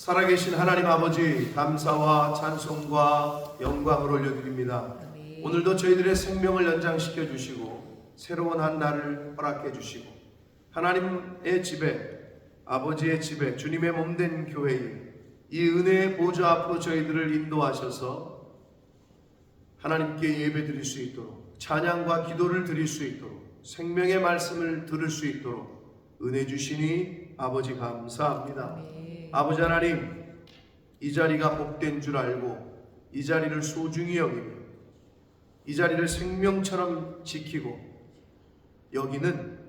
살아계신 하나님 아버지, 감사와 찬송과 영광을 올려드립니다. 아멘. 오늘도 저희들의 생명을 연장시켜 주시고 새로운 한 날을 허락해 주시고 하나님의 집에, 아버지의 집에, 주님의 몸된 교회에 이 은혜의 보좌 앞으로 저희들을 인도하셔서 하나님께 예배 드릴 수 있도록, 찬양과 기도를 드릴 수 있도록, 생명의 말씀을 들을 수 있도록 은혜 주시니 아버지 감사합니다. 아멘. 아버지 하나님, 이 자리가 복된 줄 알고 이 자리를 소중히 여기며 이 자리를 생명처럼 지키고 여기는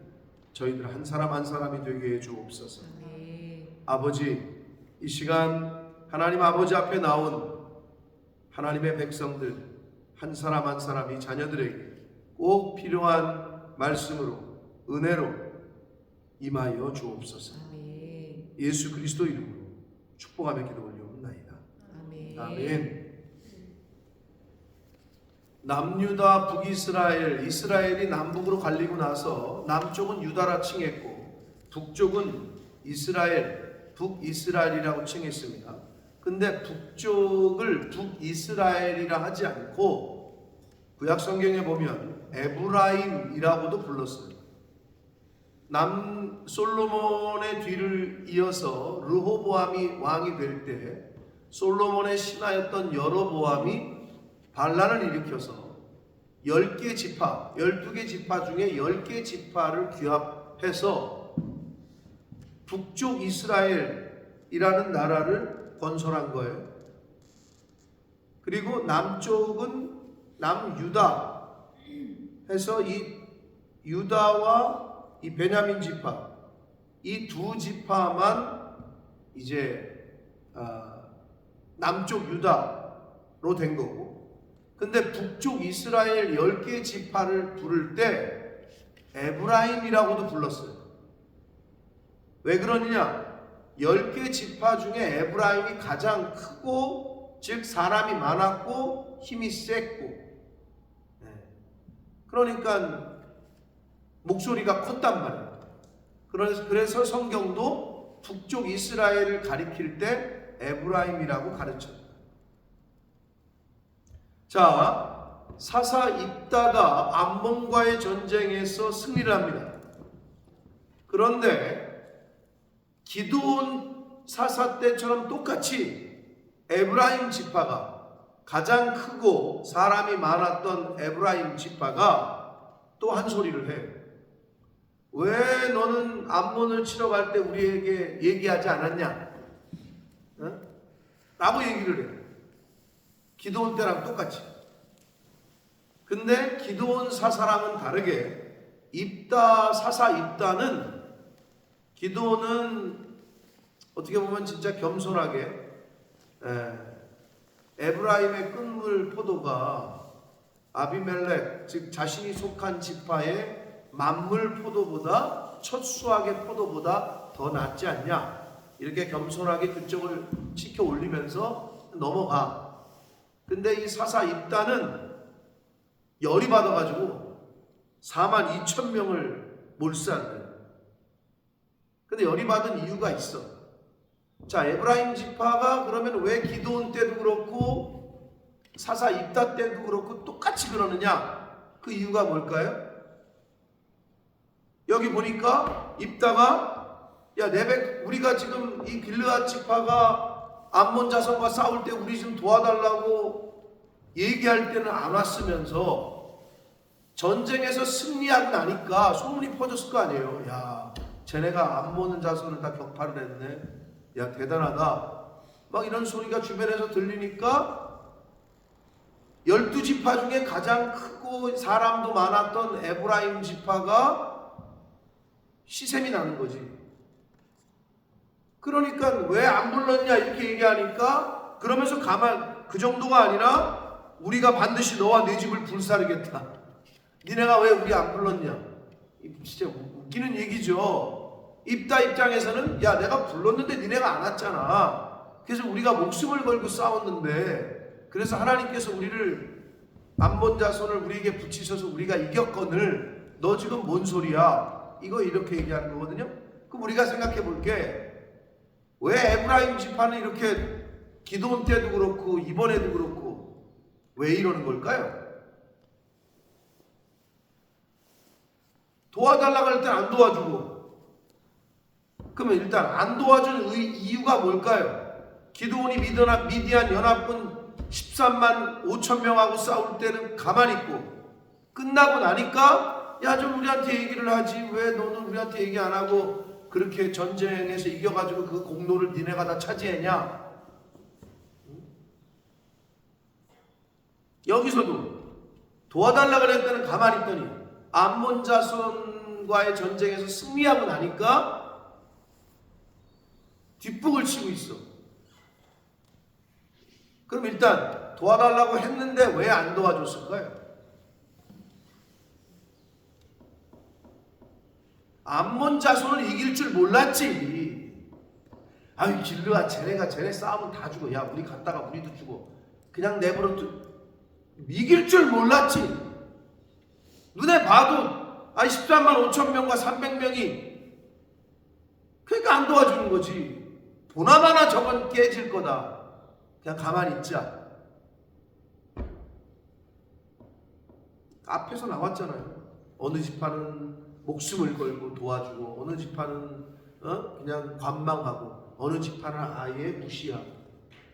저희들 한 사람 한 사람이 되게 해 주옵소서. 아멘. 아버지, 이 시간 하나님 아버지 앞에 나온 하나님의 백성들 한 사람 한 사람이 자녀들에게 꼭 필요한 말씀으로, 은혜로 임하여 주옵소서. 아멘. 예수 그리스도 이름으로 축복하며 기도 올려옵나이다. 아멘. 아멘. 남유다 북이스라엘, 이스라엘이 남북으로 갈리고 나서 남쪽은 유다라 칭했고 북쪽은 이스라엘, 북이스라엘이라고 칭했습니다. 근데 북쪽을 북이스라엘이라 하지 않고 구약 성경에 보면 에브라임이라고도 불렀어요. 솔로몬의 뒤를 이어서 르호보암이 왕이 될 때 솔로몬의 신하였던 여로보암이 반란을 일으켜서 10개 지파, 12개 지파 중에 10개 지파를 규합해서 북쪽 이스라엘이라는 나라를 건설한 거예요. 그리고 남쪽은 남유다 해서 이 유다와 이 베냐민 지파, 이 두 지파만 이제 남쪽 유다로 된 거고, 근데 북쪽 이스라엘 10개 지파를 부를 때 에브라임이라고도 불렀어요. 왜 그러느냐? 10개 지파 중에 에브라임이 가장 크고, 즉 사람이 많았고 힘이 셌고, 그러니까 목소리가 컸단 말이에요. 그래서 성경도 북쪽 이스라엘을 가리킬 때 에브라임이라고 가르쳐요. 자, 사사 입다가 암몬과의 전쟁에서 승리를 합니다. 그런데 기드온 사사 때처럼 똑같이 에브라임 지파가, 가장 크고 사람이 많았던 에브라임 지파가 또 한 소리를 해요. 왜 너는 암몬을 치러 갈 때 우리에게 얘기하지 않았냐? 라고 얘기를 해요. 기드온 때랑 똑같이. 근데 기드온 사사랑은 다르게 사사 입다는, 기드온은 어떻게 보면 진짜 겸손하게 에브라임의 끝물 포도가 아비멜렉, 즉 자신이 속한 지파의 만물 포도보다, 첫 수확의 포도보다 더 낫지 않냐, 이렇게 겸손하게 그쪽을 치켜 올리면서 넘어가. 근데 이 사사 입다는 열이 받아가지고 42,000명을 몰수한 거예요. 근데 열이 받은 이유가 있어. 자, 에브라임 지파가 그러면 왜 기드온 때도 그렇고 사사 입다 때도 그렇고 똑같이 그러느냐? 그 이유가 뭘까요? 여기 보니까 입다가, 야, 우리가 지금 이 길르앗 지파가 암몬 자손과 싸울 때 우리 좀 도와달라고 얘기할 때는 안 왔으면서 전쟁에서 승리하고 나니까 소문이 퍼졌을 거 아니에요. 야, 쟤네가 암몬 자손을 다 격파를 했네. 야, 대단하다. 막 이런 소리가 주변에서 들리니까 12지파 중에 가장 크고 사람도 많았던 에브라임 지파가 시샘이 나는 거지. 그러니까 왜 안 불렀냐 이렇게 얘기하니까, 그러면서 그 정도가 아니라 우리가 반드시 너와 네 집을 불사르겠다. 니네가 왜 우리 안 불렀냐. 진짜 웃기는 얘기죠. 입다 입장에서는, 야, 내가 불렀는데 니네가 안 왔잖아. 그래서 우리가 목숨을 걸고 싸웠는데, 그래서 하나님께서 우리를, 암몬 자손을 우리에게 붙이셔서 우리가 이겼거늘 너 지금 뭔 소리야? 이거 이렇게 얘기하는 거거든요. 그럼 우리가 생각해 볼게. 왜 에브라임 지파는 이렇게 기도원 때도 그렇고 이번에도 그렇고 왜 이러는 걸까요? 도와달라고 할 때 안 도와주고, 그러면 일단 안 도와준 이유가 뭘까요? 기도원이 미디안 연합군 13만 5천 명하고 싸울 때는 가만히 있고, 끝나고 나니까 야 좀 우리한테 얘기를 하지, 왜 너는 우리한테 얘기 안 하고 그렇게 전쟁에서 이겨가지고 그 공로를 니네가 다 차지했냐? 여기서도 도와달라고 할 때는 가만히 있더니 암몬 자손과의 전쟁에서 승리하고 나니까 뒷북을 치고 있어. 그럼 일단 도와달라고 했는데 왜 안 도와줬을까요? 암몬 자손을 이길 줄 몰랐지. 아유 길르아 쟤네 싸우면 다 죽어. 야 우리 갔다가 우리도 죽어. 그냥 내버려 이길 줄 몰랐지. 눈에 봐도 13만 5천 명과 300명이 그러니까 안 도와주는 거지. 보나마나 저건 깨질 거다. 그냥 가만히 있자. 앞에서 나왔잖아요. 어느 지파는 목숨을 걸고 도와주고, 어느 지파는 그냥 관망하고, 어느 지파는 아예 무시하고.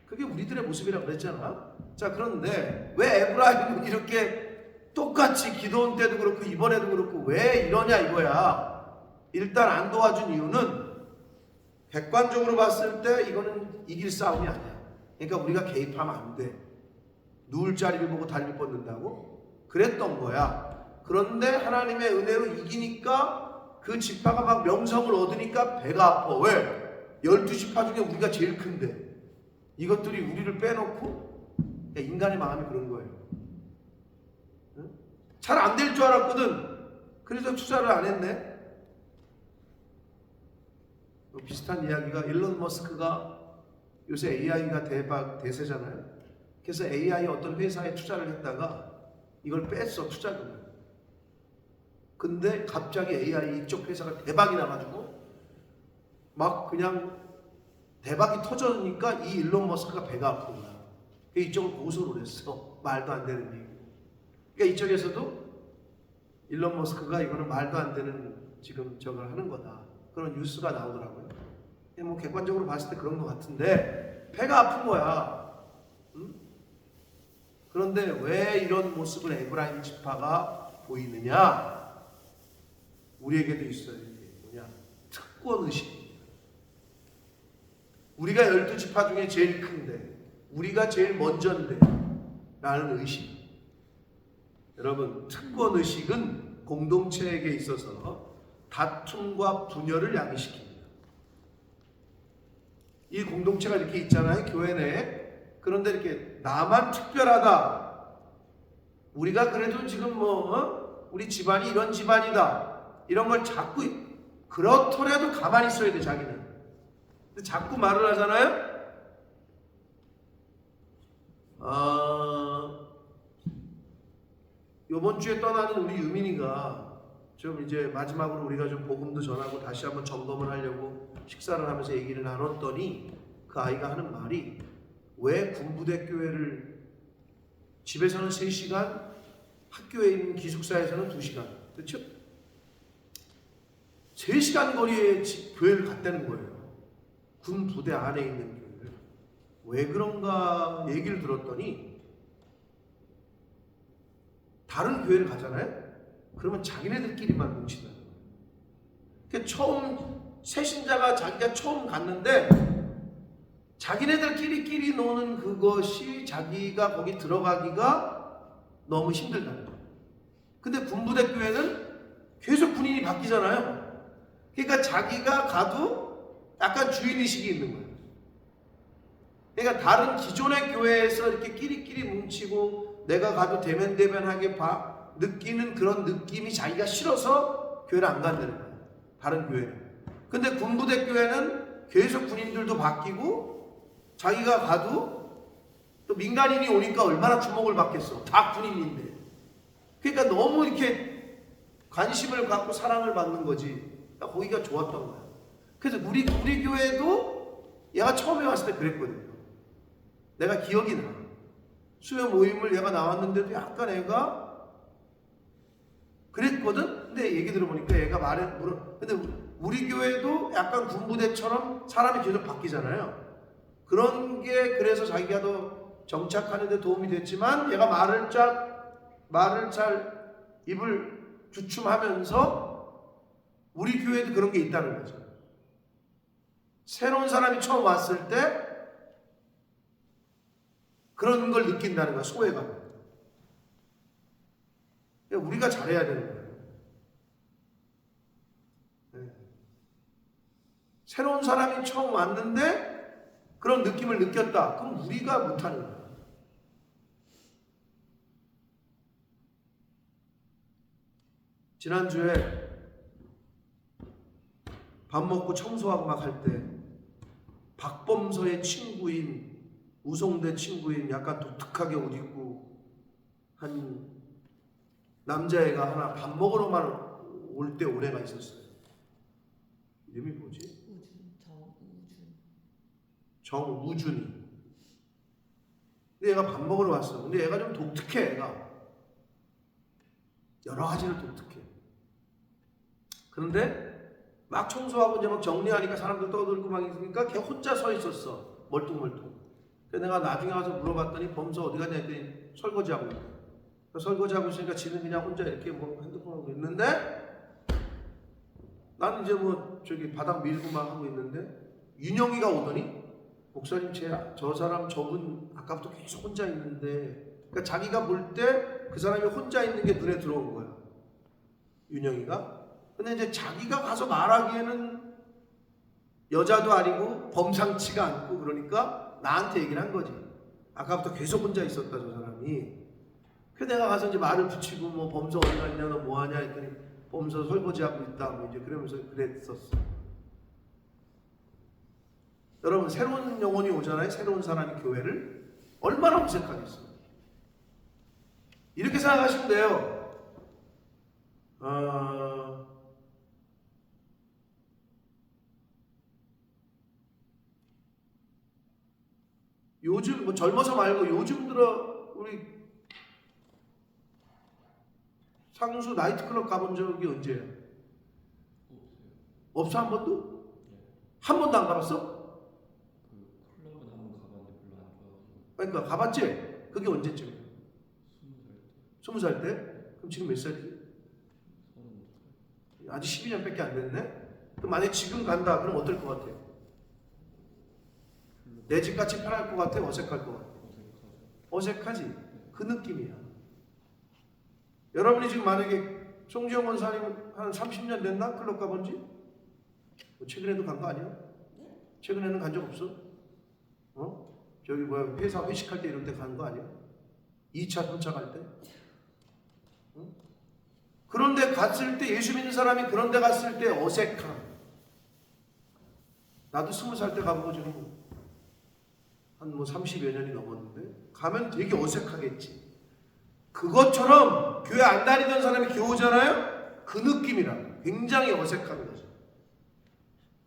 그게 우리들의 모습이라고 그랬잖아. 자, 그런데 왜 에브라임은 이렇게 똑같이 기도원 때도 그렇고 이번에도 그렇고 왜 이러냐 이거야. 일단 안 도와준 이유는 객관적으로 봤을 때 이거는 이길 싸움이 아니야. 그러니까 우리가 개입하면 안 돼. 누울 자리를 보고 다리를 뻗는다고? 그랬던 거야. 그런데 하나님의 은혜로 이기니까 그 지파가 막 명성을 얻으니까 배가 아파. 왜? 12지파 중에 우리가 제일 큰데 이것들이 우리를 빼놓고. 인간의 마음이 그런 거예요. 잘 안 될 줄 알았거든. 그래서 투자를 안 했네. 비슷한 이야기가 일론 머스크가 요새 AI가 대세잖아요. 그래서 AI 어떤 회사에 투자를 했다가 이걸 뺐어, 투자금을. 근데 갑자기 AI 이쪽 회사가 대박이 나가지고 막 그냥 대박이 터졌으니까 이 일론 머스크가 배가 아픈 거야. 이쪽을 고소를 했어. 말도 안 되는 얘기. 그러니까 이쪽에서도 일론 머스크가 이거는 말도 안 되는 지금 저걸 하는 거다. 그런 뉴스가 나오더라고요. 뭐 객관적으로 봤을 때 그런 것 같은데 배가 아픈 거야. 응? 그런데 왜 이런 모습을 에브라임 지파가 보이느냐? 우리에게도 있어요. 뭐냐? 특권의식. 우리가 12지파 중에 제일 큰데 우리가 제일 먼저인데 라는 의식. 여러분, 특권의식은 공동체에게 있어서 다툼과 분열을 야기시킵니다. 이 공동체가 이렇게 있잖아요, 교회 내에. 그런데 이렇게 나만 특별하다, 우리가 그래도 지금 우리 집안이 이런 집안이다, 이런 걸 자꾸, 그렇더라도 가만히 있어야 돼, 자기는. 근데 자꾸 말을 하잖아요. 요번 주에 떠나는 우리 유민이가 좀 이제 마지막으로 우리가 좀 복음도 전하고 다시 한번 점검을 하려고 식사를 하면서 얘기를 나눴더니 그 아이가 하는 말이, 왜 군부대 교회를 집에서는 3시간, 학교에 있는 기숙사에서는 2시간, 그렇죠? 3시간 거리에 교회를 갔다는 거예요. 군부대 안에 있는 교회를. 왜 그런가 얘기를 들었더니, 다른 교회를 가잖아요? 그러면 자기네들끼리만 뭉친다는 거예요. 그러니까 처음 새신자가 자기가 처음 갔는데 자기네들끼리 노는 그것이 자기가 거기 들어가기가 너무 힘들다는 거예요. 근데 군부대 교회는 계속 군인이 바뀌잖아요. 그러니까 자기가 가도 약간 주인의식이 있는 거예요. 그러니까 다른 기존의 교회에서 이렇게 끼리끼리 뭉치고 내가 가도 대면대면하게 느끼는 그런 느낌이 자기가 싫어서 교회를 안 간다는 거예요. 다른 교회는. 근데 군부대 교회는 계속 군인들도 바뀌고 자기가 가도 또 민간인이 오니까 얼마나 주목을 받겠어. 다 군인인데. 그러니까 너무 이렇게 관심을 갖고 사랑을 받는 거지. 거기가 좋았던 거야. 그래서 우리 교회도 얘가 처음에 왔을 때 그랬거든요. 내가 기억이 나. 수요 모임을 얘가 나왔는데도 약간 애가 그랬거든. 근데 얘기 들어보니까 얘가 근데 우리 교회도 약간 군부대처럼 사람이 계속 바뀌잖아요. 그런 게 그래서 자기가 더 정착하는 데 도움이 됐지만 얘가 말을 잘 입을 주춤하면서 우리 교회도 그런 게 있다는 거죠. 새로운 사람이 처음 왔을 때 그런 걸 느낀다는 거야. 소외감. 우리가 잘해야 되는 거예요. 네. 새로운 사람이 처음 왔는데 그런 느낌을 느꼈다. 그럼 우리가 못하는 거야. 지난주에 밥 먹고 청소하고 막 할 때 박범서의 친구인 우송대 친구인 약간 독특하게 옷 입고 한 남자애가 하나 밥 먹으러만 올 때 올해가 있었어요. 이름이 뭐지? 정우준이. 근데 얘가 밥 먹으러 왔어. 근데 얘가 좀 독특해. 얘가 여러 가지로 독특해. 그런데 막 청소하고 이제 막 정리하니까 사람들 떠들고 막 있으니까 걔 혼자 서 있었어. 멀뚱멀뚱. 그래서 내가 나중에 와서 물어봤더니 범서 어디 갔냐 했더니 설거지하고 있대. 설거지하고 있으니까 지는 그냥 혼자 이렇게 뭐 핸드폰 하고 있는데 나는 이제 뭐 저기 바닥 밀고 막 하고 있는데 윤영이가 오더니 목사님 저 사람 저분 아까부터 계속 혼자 있는데 그러니까 자기가 볼 때 그 사람이 혼자 있는 게 눈에 들어온 거야. 윤영이가. 근데 이제 자기가 가서 말하기에는 여자도 아니고 범상치가 않고 그러니까 나한테 얘기를 한 거지. 아까부터 계속 혼자 있었다 저 사람이. 그래서 내가 가서 이제 말을 붙이고 뭐 범서 어디 갔냐 너 뭐하냐 했더니 범서 설거지하고 있다 뭐 이제 그러면서 그랬었어. 여러분 새로운 영혼이 오잖아요. 새로운 사람이 교회를 얼마나 어색하겠어요. 이렇게 생각하시면 돼요. 요즘 뭐 젊어서 말고 요즘 들어 우리 상수 나이트클럽 가본 적이 언제예요? 없어 한 번도? 한 번도 안 가봤어? 클럽은 한번 가봤는데 별로 안 좋아서. 그러니까 가봤지? 그게 언제쯤이야? 20살 때? 그럼 지금 몇 살이지? 32살. 아직 12년밖에 안 됐네? 그럼 만약에 지금 간다 그럼 어떨 것 같아? 내 집같이 편할 것 같아? 어색할 것 같아? 어색하지? 그 느낌이야. 여러분이 지금 만약에 송지영 원사님 한 30년 됐나? 클럽 가본 지? 뭐 최근에도 간 거 아니야? 최근에는 간 적 없어? 저기 뭐야 회사 회식할 때 이런 데 간 거 아니야? 2차, 3차 갈 때? 그런데 갔을 때 예수 믿는 사람이 그런데 갔을 때 어색함. 나도 20살 때 가보고 지금 한 뭐 30여 년이 넘었는데 가면 되게 어색하겠지. 그것처럼 교회 안 다니던 사람이 교회 오잖아요? 그 느낌이라 굉장히 어색한 거죠.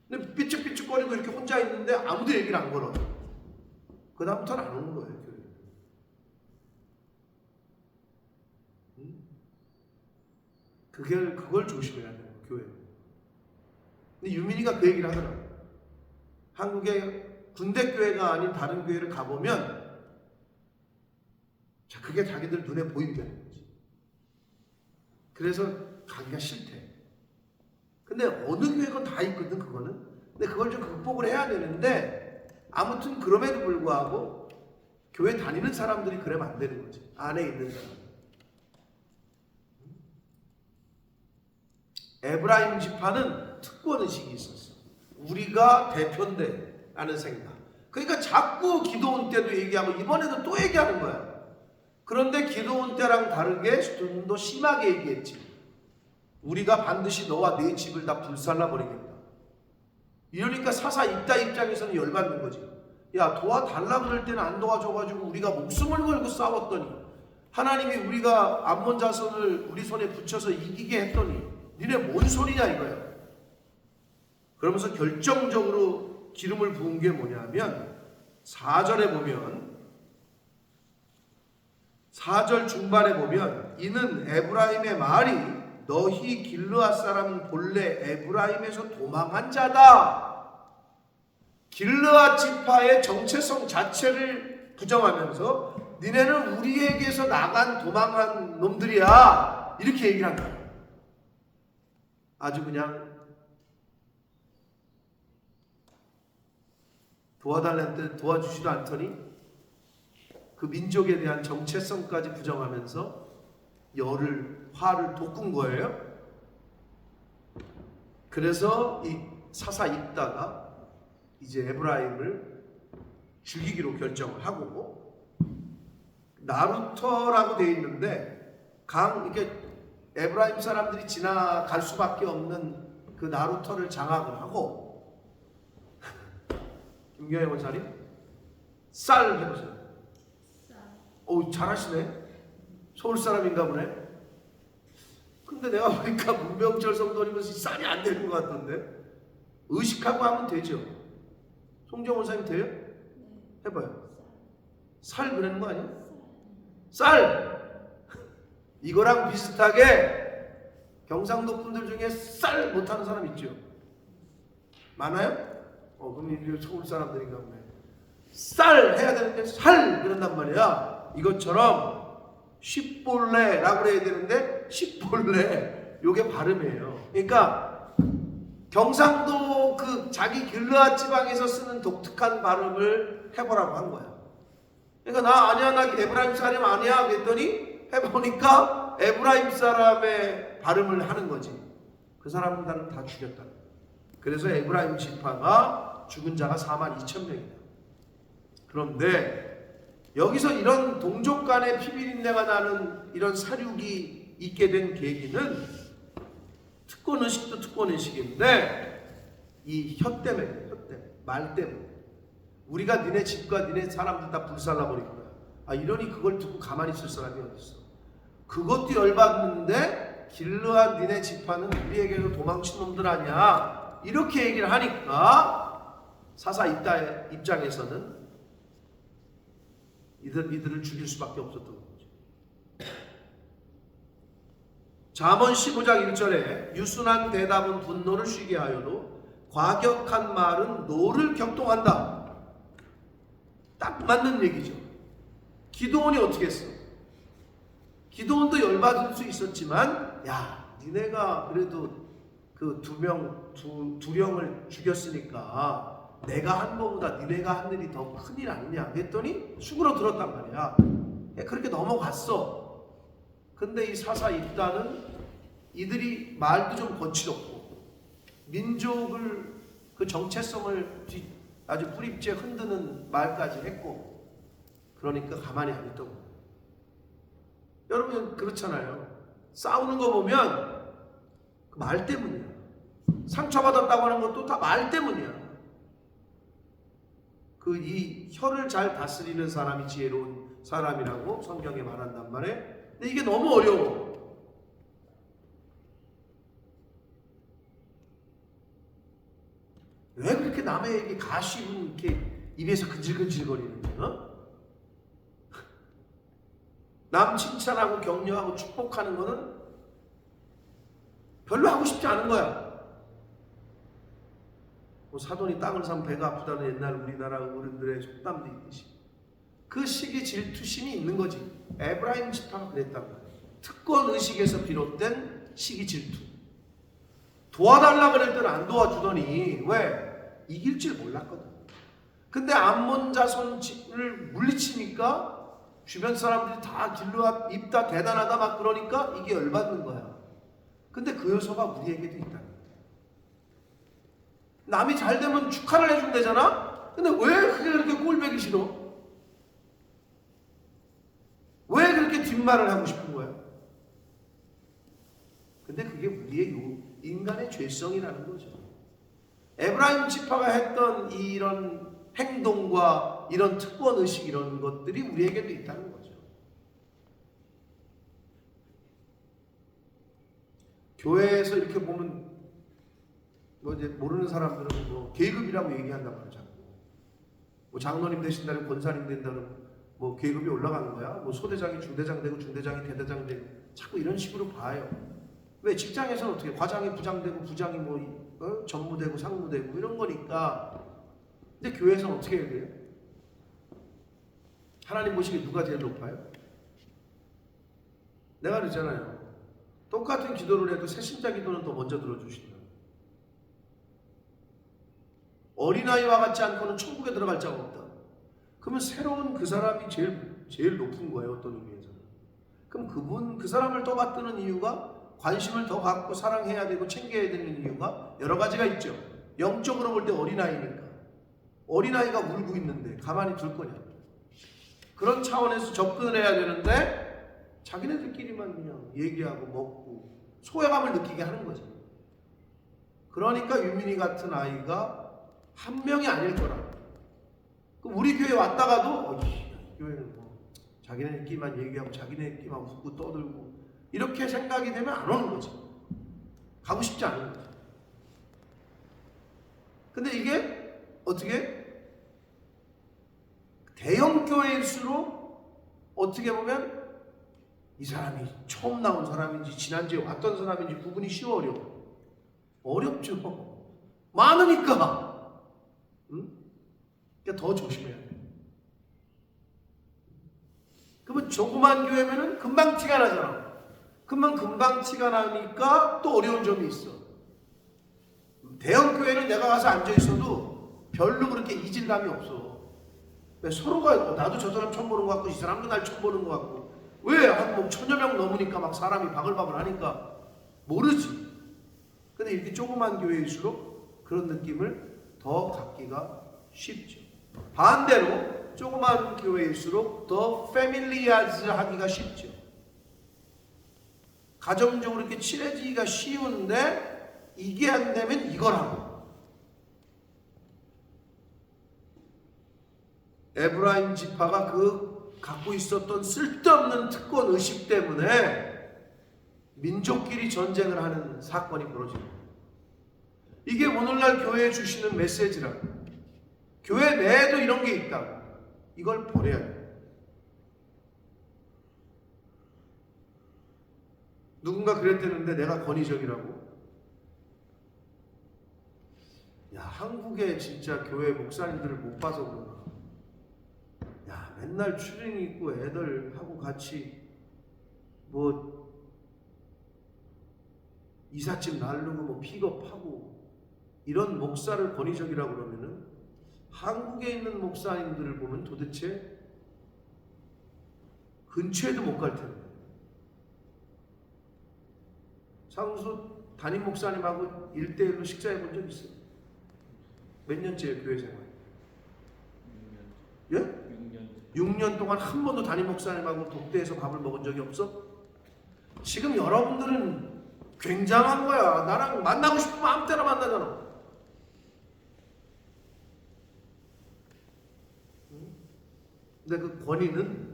근데 삐죽삐죽거리고 이렇게 혼자 있는데 아무도 얘기를 안 걸어. 그 다음부터는 안 오는 거예요. 교회. 그걸 조심해야 돼요. 교회. 근데 유민이가 그 얘기를 하더라고. 한국의 군대 교회가 아닌 다른 교회를 가보면 자 그게 자기들 눈에 보인다는 거지. 그래서 가기가 싫대. 근데 어느 교회건 다 있거든 그거는. 근데 그걸 좀 극복을 해야 되는데 아무튼 그럼에도 불구하고 교회 다니는 사람들이 그러면 안 되는 거지. 안에 있는 사람. 에브라임 지파는 특권의식이 있었어. 우리가 대표인데 라는 생각. 그러니까 자꾸 기도원 때도 얘기하고 이번에도 또 얘기하는 거야. 그런데 기도원 때랑 다르게 좀 더 심하게 얘기했지. 우리가 반드시 너와 네 집을 다 불살라 버리겠다. 이러니까 사사 입다 입장에서는 열받는 거지. 야 도와달라 그럴 때는 안 도와줘가지고 우리가 목숨을 걸고 싸웠더니 하나님이 우리가 암몬 자손을 우리 손에 붙여서 이기게 했더니 니네 뭔 소리냐 이거야. 그러면서 결정적으로 기름을 부은 게 뭐냐면 4절에 보면 4절 중반에 보면 이는 에브라임의 말이 너희 길르앗 사람은 본래 에브라임에서 도망한 자다. 길르앗 지파의 정체성 자체를 부정하면서 니네는 우리에게서 나간 도망한 놈들이야. 이렇게 얘기를 한다. 아주 그냥 도와달라는데 도와주지도 않더니 그 민족에 대한 정체성까지 부정하면서 화를 돋군 거예요. 그래서 이 사사 입다가 이제 에브라임을 죽이기로 결정을 하고, 나루터라고 되어 있는데 이렇게 에브라임 사람들이 지나갈 수밖에 없는 그 나루터를 장악을 하고, 김경혜 원사님 쌀 해보세요. 오, 잘하시네. 서울 사람인가 보네. 근데 내가 보니까 문병철 성도님은 쌀이 안 되는 것 같던데. 의식하고 하면 되죠. 송정 원사님 돼요? 해봐요. 살 그러는 거 아니야? 쌀! 이거랑 비슷하게 경상도 분들 중에 쌀 못하는 사람 있죠? 많아요? 그럼 이게 서울 사람들인가 보네. 쌀 해야 되는데 살 그런단 말이야. 이것처럼 쉽볼레라고 해야 되는데 쉽볼레, 요게 발음이에요. 그러니까 경상도 그 자기 길르앗 지방에서 쓰는 독특한 발음을 해보라고 한 거야. 그러니까 나 아니야, 나 에브라임 사람 아니야 그랬더니 해보니까 에브라임 사람의 발음을 하는 거지. 그 사람들은 다 죽였다. 그래서 에브라임 지파가 죽은 자가 42,000명이다. 그런데 여기서 이런 동족 간의 피비린내가 나는 이런 사륙이 있게 된 계기는 특권의식도 특권의식인데 이 혀 때문에, 말 때문에. 우리가 니네 집과 니네 사람들 다 불살라버릴 거야. 이러니 그걸 듣고 가만히 있을 사람이 어딨어. 그것도 열받는데 길르앗 니네 지파는 우리에게서 도망친 놈들 아니야. 이렇게 얘기를 하니까 사사 입장에서는 이들을 죽일 수밖에 없었던 거죠. 잠언 15장 1절에 유순한 대답은 분노를 쉬게 하여도 과격한 말은 노를 격동한다. 딱 맞는 얘기죠. 기드온이 어떻게 했어? 기드온도 열받을 수 있었지만, 야, 니네가 그래도 그 두 명을 죽였으니까 내가 한 거보다 니네가 한 일이 더 큰 일 아니냐 했더니 수그러 들었단 말이야. 그렇게 넘어갔어. 근데 이 사사 입다는 이들이 말도 좀 거칠었고 민족을 그 정체성을 아주 뿌리째 흔드는 말까지 했고, 그러니까 가만히 안 있던 거예요. 여러분 그렇잖아요. 싸우는 거 보면 그 말 때문이야. 상처받았다고 하는 것도 다 말 때문이야. 이 혀를 잘 다스리는 사람이 지혜로운 사람이라고 성경에 말한단 말이에요. 근데 이게 너무 어려워. 왜 그렇게 남에게 가십은 이렇게 입에서 근질근질거리는 거야? 남 칭찬하고 격려하고 축복하는 거는 별로 하고 싶지 않은 거야. 사돈이 땅을 사면 배가 아프다는 옛날 우리나라 어른들의 속담도 있듯이 그 식의 질투심이 있는 거지. 에브라임 지파가 그랬단 말이야. 특권의식에서 비롯된 식이 질투. 도와달라 그럴 때는 안 도와주더니 왜? 이길 줄 몰랐거든. 근데 암몬 자손을 물리치니까 주변 사람들이 다 길르앗 입다 대단하다 막 그러니까 이게 열받는 거야. 근데 그 요소가 우리에게도 있다. 남이 잘 되면 축하를 해주면 되잖아? 근데 왜 그게 그렇게 꼴보기 싫어? 왜 그렇게 뒷말을 하고 싶은 거야? 근데 그게 우리의 인간의 죄성이라는 거죠. 에브라임 지파가 했던 이런 행동과 이런 특권의식 이런 것들이 우리에게도 있다는 거죠. 교회에서 이렇게 보면 뭐 이제 모르는 사람들은 뭐 계급이라고 얘기한단 말이야. 뭐 장로님 되신다는 권사님 된다는 뭐 계급이 올라가는 거야. 뭐 소대장이 중대장 되고 중대장이 대대장 되고 자꾸 이런 식으로 봐요. 왜 직장에서는 어떻게 과장이 부장 되고 부장이 뭐 전무되고 상무되고 이런 거니까. 근데 교회에서는 어떻게 해야 돼요? 하나님 보시기에 누가 제일 높아요? 내가 그랬잖아요. 똑같은 기도를 해도 새신자 기도는 더 먼저 들어주신다. 어린아이와 같지 않고는 천국에 들어갈 자가 없다. 그러면 새로운 그 사람이 제일 높은 거예요. 어떤 의미에서는. 그럼 그 사람을 더 받드는 이유가 관심을 더 갖고 사랑해야 되고 챙겨야 되는 이유가 여러 가지가 있죠. 영적으로 볼 때 어린아이니까. 어린아이가 울고 있는데 가만히 둘 거냐. 그런 차원에서 접근을 해야 되는데 자기네들끼리만 그냥 얘기하고 먹고 소외감을 느끼게 하는 거죠. 그러니까 유민이 같은 아이가 한 명이 아닐 거라. 그럼 우리 교회 왔다가도 이 교회는 뭐 자기네끼리만 얘기하고 자기네끼리만 웃고 떠들고 이렇게 생각이 되면 안 오는 거지. 가고 싶지 않은 거지. 근데 이게 어떻게 대형 교회일수록 어떻게 보면 이 사람이 처음 나온 사람인지 지난주에 왔던 사람인지 구분이 쉬워 어려워. 어렵죠. 많으니까. 그러니까 더 조심해야 돼. 그러면 조그만 교회면은 금방 티가 나잖아. 그러면 금방 티가 나니까 또 어려운 점이 있어. 대형 교회는 내가 가서 앉아 있어도 별로 그렇게 이질감이 없어. 왜 서로가 나도 저 사람 처음 보는 것 같고 이 사람도 날 처음 보는 것 같고 왜 한 뭐 1000여 명 넘으니까 막 사람이 바글바글 하니까 모르지. 근데 이렇게 조그만 교회일수록 그런 느낌을 더 갖기가 쉽죠. 반대로 조그만 교회일수록 더 패밀리아즈 하기가 쉽죠. 가정적으로 이렇게 친해지기가 쉬운데 이게 안 되면 이거라고. 에브라임 지파가 갖고 있었던 쓸데없는 특권 의식 때문에 민족끼리 전쟁을 하는 사건이 벌어집니다. 이게 오늘날 교회에 주시는 메시지라고. 교회 내에도 이런 게 있다고. 이걸 버려야 돼요. 누군가 그랬다는데 내가 권위적이라고. 야, 한국에 진짜 교회 목사님들을 못 봐서 그런가. 야, 맨날 추리닝 입고 애들하고 같이 뭐 이삿짐 나르고 뭐 픽업하고 이런 목사를 권위적이라고 그러면은 한국에 있는 목사님들을 보면 도대체 근처에도 못 갈 텐데. 상수 담임 목사님하고 1대1로 식사해 본 적 있어요? 몇 년째예요, 교회 생활? 6년. 예? 6년 동안 한 번도 담임 목사님하고 독대에서 밥을 먹은 적이 없어? 지금 여러분들은 굉장한 거야. 나랑 만나고 싶으면 아무 때나 만나잖아. 근데 그 권위는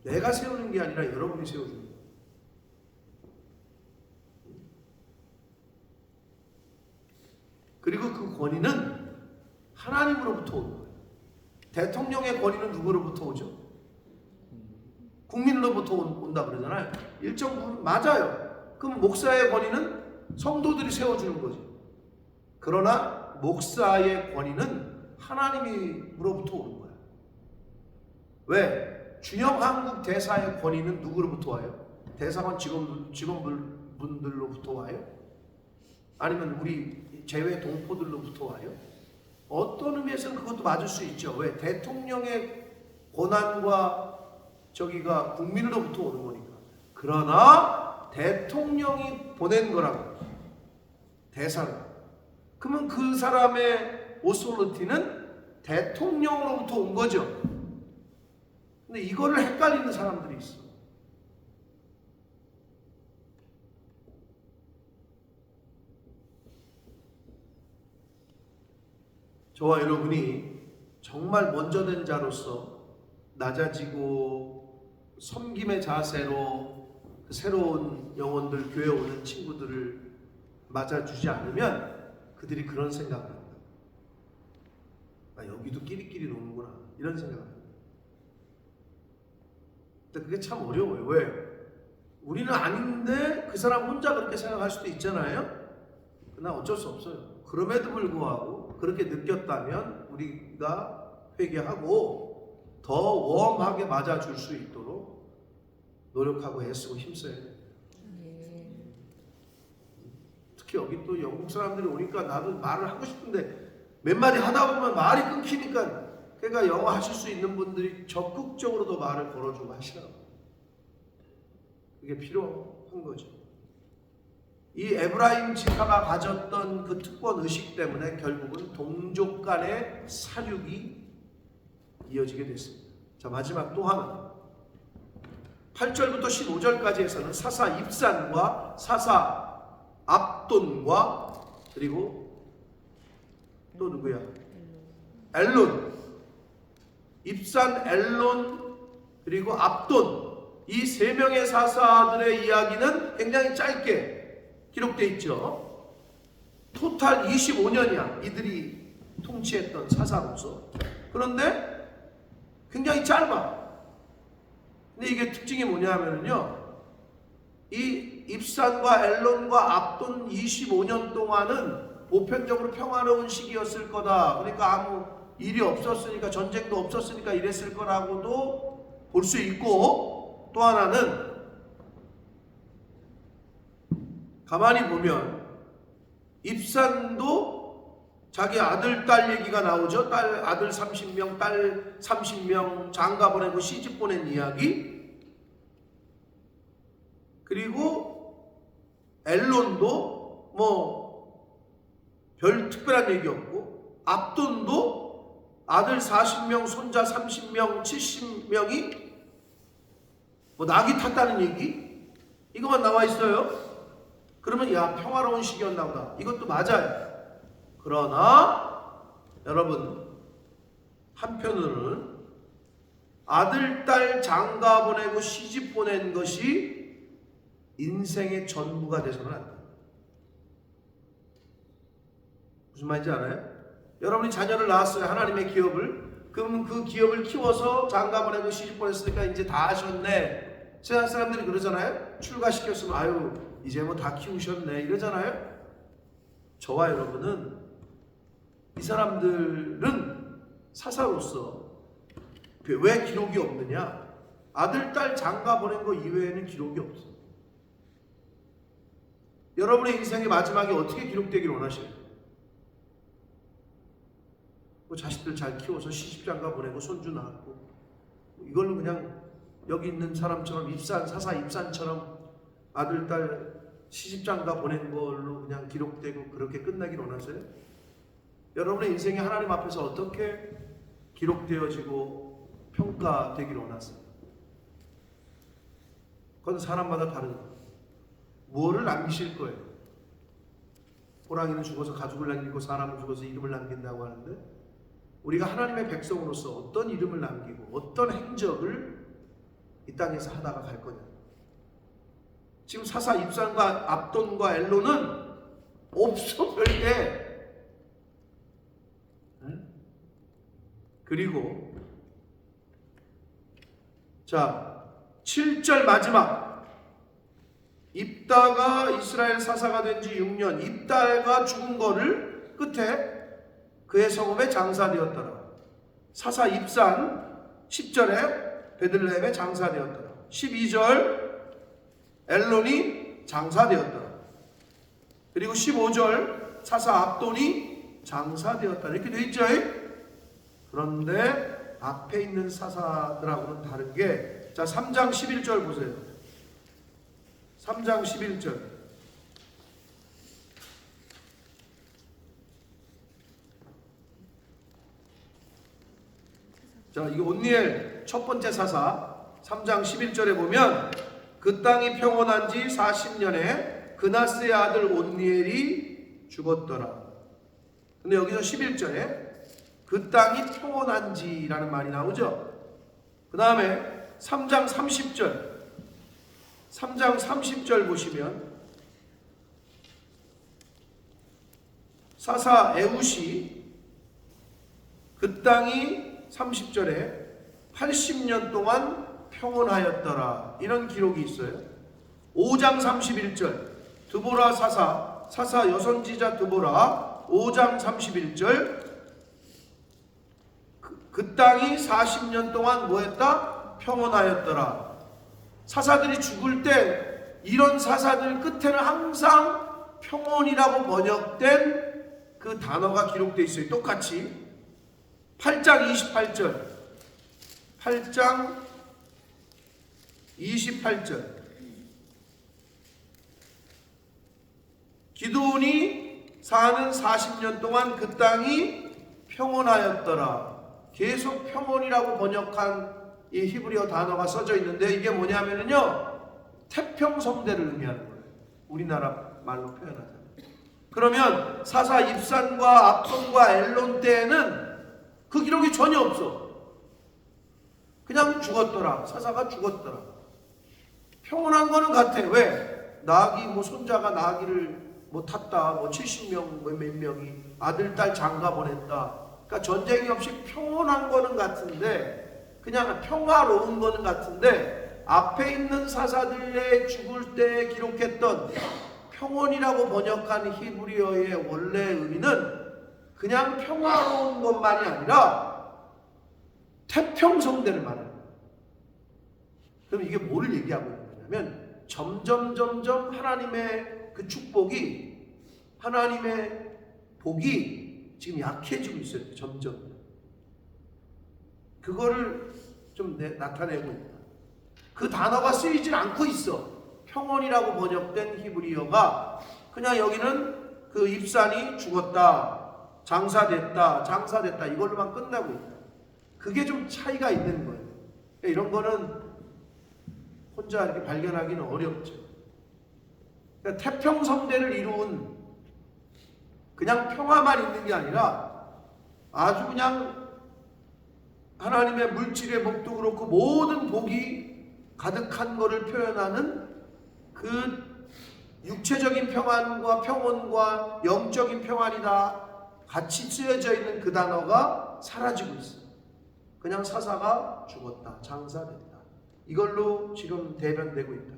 내가 세우는 게 아니라 여러분이 세워주는 거야. 그리고 그 권위는 하나님으로부터 오는 거예요. 대통령의 권위는 누구로부터 오죠? 국민으로부터 온다 그러잖아요. 일정 부분 맞아요. 그럼 목사의 권위는 성도들이 세워주는 거지. 그러나 목사의 권위는 하나님으로부터 오는 거야. 왜? 준영 한국 대사의 권위는 누구로부터 와요? 대사관 직원분들로부터 와요? 아니면 우리 제외 동포들로부터 와요? 어떤 의미에서는 그것도 맞을 수 있죠. 왜? 대통령의 권한과 저기가 국민으로부터 오는 거니까. 그러나 대통령이 보낸 거라고. 대사를. 그러면 그 사람의 오소리티는 대통령으로부터 온 거죠. 근데 이거를 헷갈리는 사람들이 있어. 저와 여러분이 정말 먼저 된 자로서 낮아지고 섬김의 자세로 그 새로운 영혼들, 교회에 오는 친구들을 맞아주지 않으면 그들이 그런 생각을 합니다. 아, 여기도 끼리끼리 노는구나 이런 생각을 합니다. 근데 그게 참 어려워요. 왜? 우리는 아닌데 그 사람 혼자 그렇게 생각할 수도 있잖아요. 그러나 어쩔 수 없어요. 그럼에도 불구하고 그렇게 느꼈다면 우리가 회개하고 더 웜하게 맞아줄 수 있도록 노력하고 애쓰고 힘써야 돼요. 특히 여기 또 영국 사람들이 오니까 나도 말을 하고 싶은데 몇 마디 하다 보면 말이 끊기니까, 그러니까 영어 하실 수 있는 분들이 적극적으로도 말을 걸어주고 하시라고. 그게 필요한 거죠. 이 에브라임 지파가 가졌던 그 특권 의식 때문에 결국은 동족 간의 사륙이 이어지게 됐습니다. 자, 마지막 또 하나, 8절부터 15절까지에서는 사사 입산과 사사 압돈과 그리고 또 누구야? 엘론. 입산, 엘론, 그리고 압돈, 이 세 명의 사사들의 이야기는 굉장히 짧게 기록되어 있죠. 토탈 25년이야 이들이 통치했던 사사로서. 그런데 굉장히 짧아. 근데 이게 특징이 뭐냐면요, 이 입산과 엘론과 압돈 25년 동안은 보편적으로 평화로운 시기였을 거다. 그러니까 아무 일이 없었으니까, 전쟁도 없었으니까 이랬을 거라고도 볼 수 있고, 또 하나는 가만히 보면 입산도 자기 아들, 딸 얘기가 나오죠. 아들 30명, 딸 30명 장가 보내고 시집 보낸 이야기. 그리고 엘론도 뭐 별 특별한 얘기 없고, 압돈도 아들 40명, 손자 30명, 70명이 뭐 낙이 탔다는 얘기, 이것만 나와 있어요. 그러면 야, 평화로운 시기였나 보다. 이것도 맞아요. 그러나 여러분, 한편으로는 아들, 딸 장가 보내고 시집 보낸 것이 인생의 전부가 돼서는 안 돼요. 무슨 말인지 알아요? 여러분이 자녀를 낳았어요. 하나님의 기업을. 그럼 그 기업을 키워서 장가 보내고 시집 보냈으니까 이제 다 하셨네. 세상 사람들이 그러잖아요. 출가시켰으면 아유 이제 뭐 다 키우셨네 이러잖아요. 저와 여러분은, 이 사람들은 사사로서 왜 기록이 없느냐? 아들, 딸 장가 보낸 거 이외에는 기록이 없어. 여러분의 인생의 마지막에 어떻게 기록되길 원하셔요? 뭐 자식들 잘 키워서 시집장가 보내고 손주 낳았고, 이걸로 그냥 여기 있는 사람처럼 입산, 사사 입산처럼 아들, 딸 시집장가 보낸 걸로 그냥 기록되고 그렇게 끝나길 원하세요? 여러분의 인생이 하나님 앞에서 어떻게 기록되어지고 평가되길 원하세요? 그건 사람마다 다른 거예요. 무엇을 남기실 거예요? 호랑이는 죽어서 가죽을 남기고 사람은 죽어서 이름을 남긴다고 하는데, 우리가 하나님의 백성으로서 어떤 이름을 남기고 어떤 행적을 이 땅에서 하다가 갈 거냐. 지금 사사 입산과 압돈과 엘론은 없어, 별게. 그리고 자, 7절 마지막, 입다가 이스라엘 사사가 된 지 6년, 입다가 죽은 거를 끝에 그의 성읍에 장사되었더라. 사사 입산 10절에 베들레헴에 장사되었더라. 12절 엘론이 장사되었더라. 그리고 15절 사사 압돈이 장사되었더라. 이렇게 되어 있죠. 그런데 앞에 있는 사사들하고는 다른 게, 자 3장 11절 보세요. 3장 11절. 자, 이거 온니엘 첫 번째 사사 3장 11절에 보면, 그 땅이 평온한 지 40년에 그나스의 아들 온니엘이 죽었더라. 근데 여기서 11절에 그 땅이 평온한 지라는 말이 나오죠. 그 다음에 3장 30절 보시면 사사 에웃이 그 땅이 30절에 80년 동안 평온하였더라 이런 기록이 있어요. 5장 31절 드보라 사사 여선지자 드보라 5장 31절 그 땅이 40년 동안 뭐했다? 평온하였더라. 사사들이 죽을 때 이런 사사들 끝에는 항상 평온이라고 번역된 그 단어가 기록되어 있어요. 똑같이 8장 28절 8장 28절 기드온이 사는 40년 동안 그 땅이 평온하였더라. 계속 평온이라고 번역한 이 히브리어 단어가 써져 있는데 이게 뭐냐면요 태평성대를 의미하는 거예요. 우리나라 말로 표현하자면. 그러면 사사 입산과 압돈과 엘론 때에는 그 기록이 전혀 없어. 그냥 죽었더라. 사사가 죽었더라. 평온한 거는 같아. 왜? 나귀 뭐 손자가 나귀를 뭐 탔다. 뭐 70명 몇 명이 아들 딸 장가 보냈다. 그러니까 전쟁이 없이 평온한 거는 같은데 그냥 평화로운 거는 같은데 앞에 있는 사사들의 죽을 때 기록했던 평온이라고 번역한 히브리어의 원래 의미는 그냥 평화로운 것만이 아니라 태평성대를 말하는 거예요. 그럼 이게 뭐를 얘기하고 있는 거냐면 점점 하나님의 그 축복이 하나님의 복이 지금 약해지고 있어요. 점점 그거를 좀 나타내고 있다. 그 단어가 쓰이질 않고 있어. 평온이라고 번역된 히브리어가 그냥 여기는 그 입산이 죽었다, 장사됐다 이걸로만 끝나고 있다. 그게 좀 차이가 있는 거예요. 이런 거는 혼자 이렇게 발견하기는 어렵죠. 그러니까 태평성대를 이룬 그냥 평화만 있는 게 아니라 아주 그냥 하나님의 물질의 복도 그렇고 모든 복이 가득한 것을 표현하는 그 육체적인 평안과 평온과 영적인 평안이다 같이 쓰여져 있는 그 단어가 사라지고 있어요. 그냥 사사가 죽었다, 장사됐다. 이걸로 지금 대변되고 있다.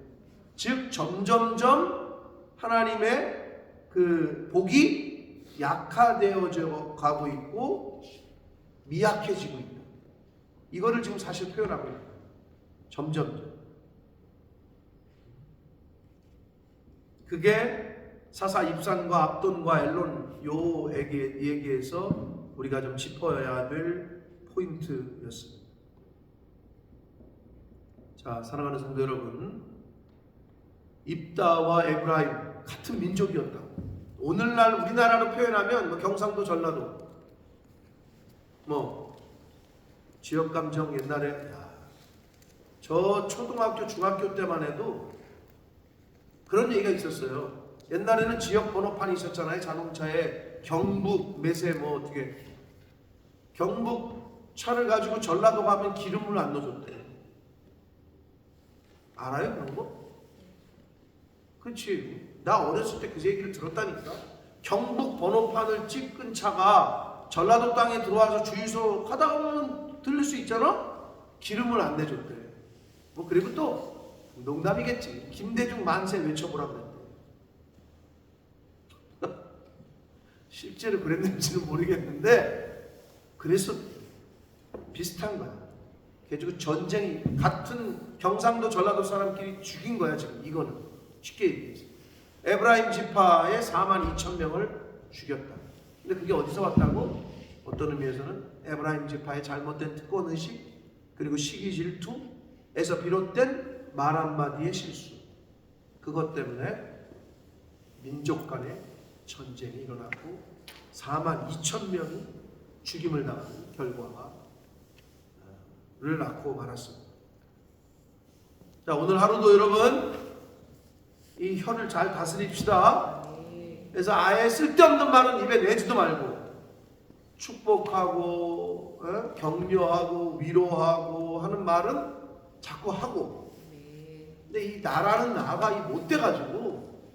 즉 점점점 하나님의 그 복이 약화되어져 가고 있고 미약해지고 있다. 이거를 지금 사실 표현하고 있다. 점점점. 그게 사사 입산과 압돈과 엘론 요 얘기에서 우리가 좀 짚어야 될 포인트였습니다. 자, 사랑하는 성도 여러분, 입다와 에브라임 같은 민족이었다. 오늘날 우리나라로 표현하면 뭐 경상도, 전라도, 뭐 지역 감정 옛날에 저 초등학교, 중학교 때만 해도 그런 얘기가 있었어요. 옛날에는 지역 번호판이 있었잖아요. 자동차에 경북, 매세 뭐 어떻게 경북 차를 가지고 전라도 가면 기름을 안 넣어줬대. 알아요 그런 거? 그렇지. 나 어렸을 때 그 얘기를 들었다니까. 경북 번호판을 찍은 차가 전라도 땅에 들어와서 주유소 가다가 보면 들릴 수 있잖아. 기름을 안 내줬대. 뭐 그리고 또 농담이겠지. 김대중 만세 외쳐보라 그랬대. 실제로 그랬는지는 모르겠는데 그래서 비슷한 거야. 그래가지고 전쟁이 같은 경상도 전라도 사람끼리 죽인 거야 지금. 이거는 쉽게 얘기해서 에브라임 지파의 42,000명을 죽였다. 근데 그게 어디서 왔다고? 어떤 의미에서는 에브라임 지파의 잘못된 특권의식 그리고 시기 질투에서 비롯된 말 한마디의 실수, 그것 때문에 민족 간의 전쟁이 일어나고 42,000명이 죽임을 당하는 결과를 낳고 말았습니다. 자, 오늘 하루도 여러분 이 혀를 잘 다스립시다. 그래서 아예 쓸데없는 말은 입에 내지도 말고 축복하고 격려하고 위로하고 하는 말은 자꾸 하고. 근데 이 나라는 나가 이 못돼가지고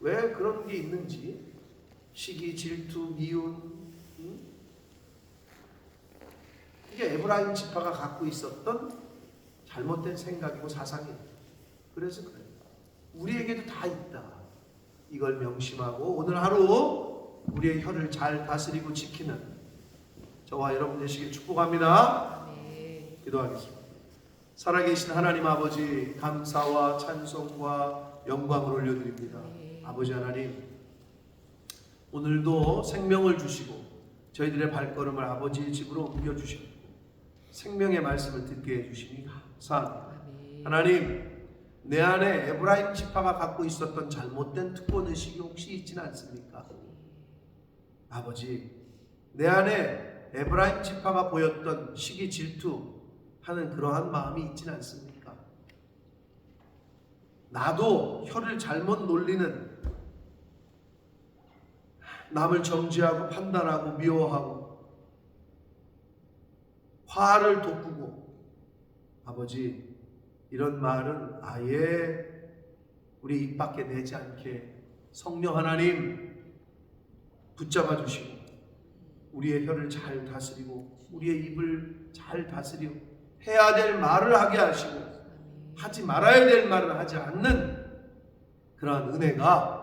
왜 그런 게 있는지 시기, 질투, 미움, 이게 에브라임 지파가 갖고 있었던 잘못된 생각이고 사상이에요. 그래서 그래요. 우리에게도 다 있다. 이걸 명심하고 오늘 하루 우리의 혀를 잘 다스리고 지키는 저와 여러분 되시길 축복합니다. 기도하겠습니다. 살아계신 하나님 아버지, 감사와 찬송과 영광을 올려드립니다. 아버지 하나님, 오늘도 생명을 주시고 저희들의 발걸음을 아버지의 집으로 옮겨주셨고 생명의 말씀을 듣게 해주시니 감사합니다. 하나님, 내 안에 에브라임 지파가 갖고 있었던 잘못된 특권의식이 혹시 있지는 않습니까? 아버지, 내 안에 에브라임 지파가 보였던 시기, 질투하는 그러한 마음이 있지는 않습니까? 나도 혀를 잘못 놀리는, 남을 정죄하고 판단하고 미워하고 화를 돋구고, 아버지, 이런 말은 아예 우리 입 밖에 내지 않게 성령 하나님 붙잡아 주시고 우리의 혀를 잘 다스리고 우리의 입을 잘 다스리고 해야 될 말을 하게 하시고 하지 말아야 될 말을 하지 않는 그러한 은혜가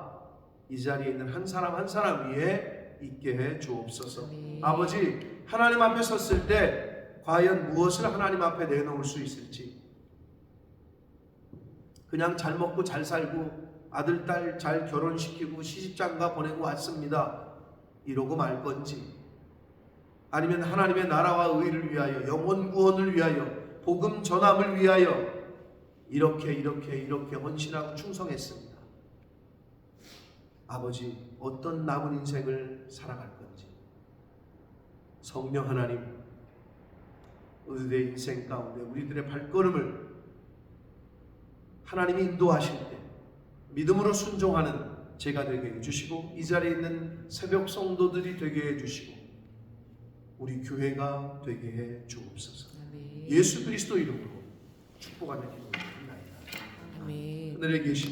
이 자리에 있는 한 사람 한 사람 위에 있게 해 주옵소서. 아버지, 하나님 앞에 섰을 때 과연 무엇을 하나님 앞에 내놓을 수 있을지, 그냥 잘 먹고 잘 살고 아들 딸 잘 결혼시키고 시집장가 보내고 왔습니다 이러고 말 건지, 아니면 하나님의 나라와 의를 위하여 영혼 구원을 위하여 복음 전함을 위하여 이렇게 헌신하고 충성했습니다. 아버지, 어떤 남은 인생을 살아갈 건지 성령 하나님, 우리들의 인생 가운데 우리들의 발걸음을 하나님이 인도하실 때 믿음으로 순종하는 제가 되게 해주시고 이 자리에 있는 새벽 성도들이 되게 해주시고 우리 교회가 되게 해 주옵소서. 예수 그리스도 이름으로 축복하며 기도드립니다. 하늘에 계신